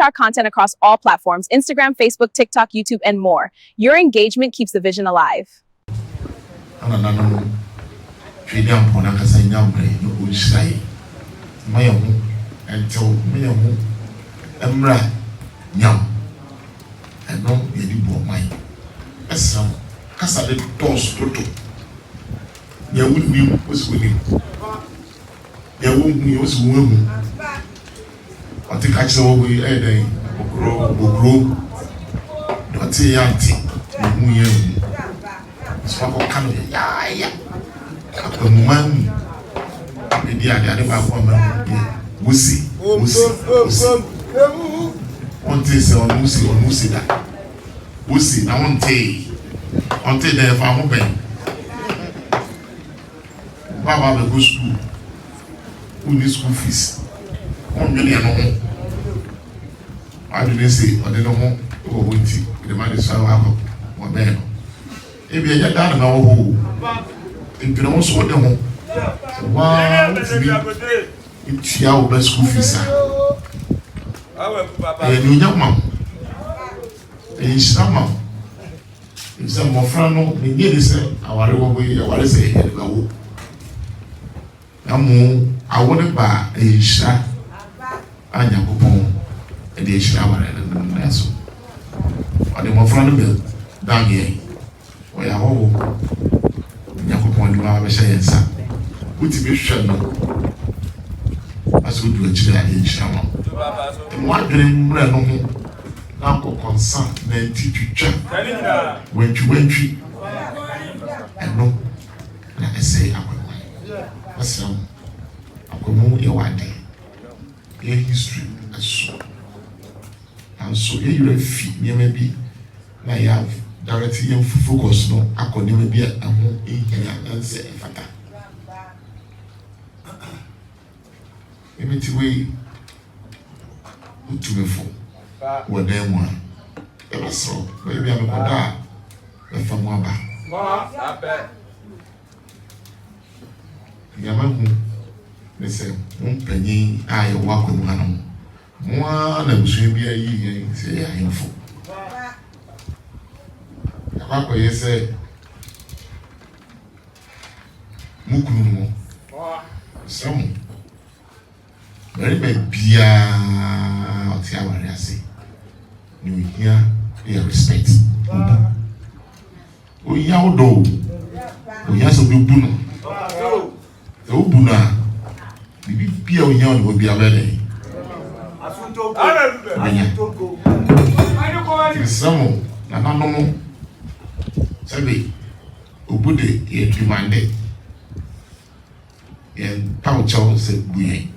our content across all platforms: Instagram, Facebook, TikTok, YouTube, and more. Your engagement keeps the vision alive. I think I saw we had a grow. Don't say auntie. It's what kind of yeah. A man, the other woman, Wussy. One taste on Wussy that. Wussy, I won't take. On take the farm open. Baba go school. Who needs school fees? 1 million no. I didn't say, I didn't know who went to the man is so out of man. If you get down now, who if you don't sort them, wow, it's your best school fees. And you young mom, and some mom, if some more friend, we get this, our way, what is it? I want to buy a shot. Anya kupon ede ehira ware na so ode mo front bill down here o ya wo nya kupon di ma be sha yensa uti be hwe no aso du achira ehira mo mo adwene mra no ho na ko konsa na titwitwa wentwi eno na ese akwai asam akomu e wade history and so you fit maybe na ya directly focus no according maybe ahu answer fata maybe the way to me for what them one ever so maybe I'm going to from one back they say, penny, I walk with one. One of the say, I am full. Papa, say, Mukuno, some very bad beer, I say. You hear your respect. Oh, Yaudo, oh, yes, of you, Buno. Oh, Buna. Bibi pia onyan wo bia bele asunto ko kisamo na nanomo sabe obude ye demande ye paucho se buye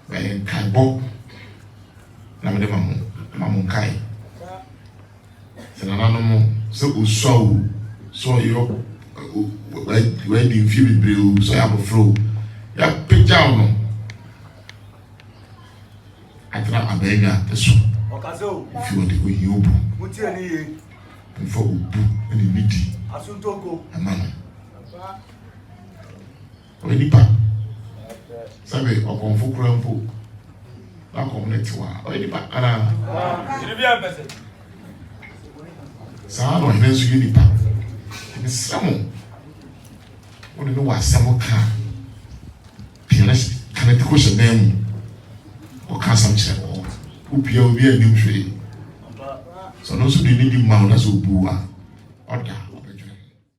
ba ye kaibo na me de mamu kai se na nanomo se uso so yo we di fi bibreu so ya bofro ya pejao no atra abega peso okazo fi odi oyibu muti ani ye mfo obu ani bidi asuntoko amano onipa sabe okonfo krampo la community wa onipa ana ni bia pese sa no hene su onipa ni samo oni no wa samo ka can I question them or can some check who be a new tree? So, no, so they need him mount as Ubua.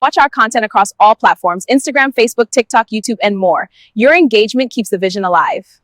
Watch our content across all platforms: Instagram, Facebook, TikTok, YouTube, and more. Your engagement keeps the vision alive.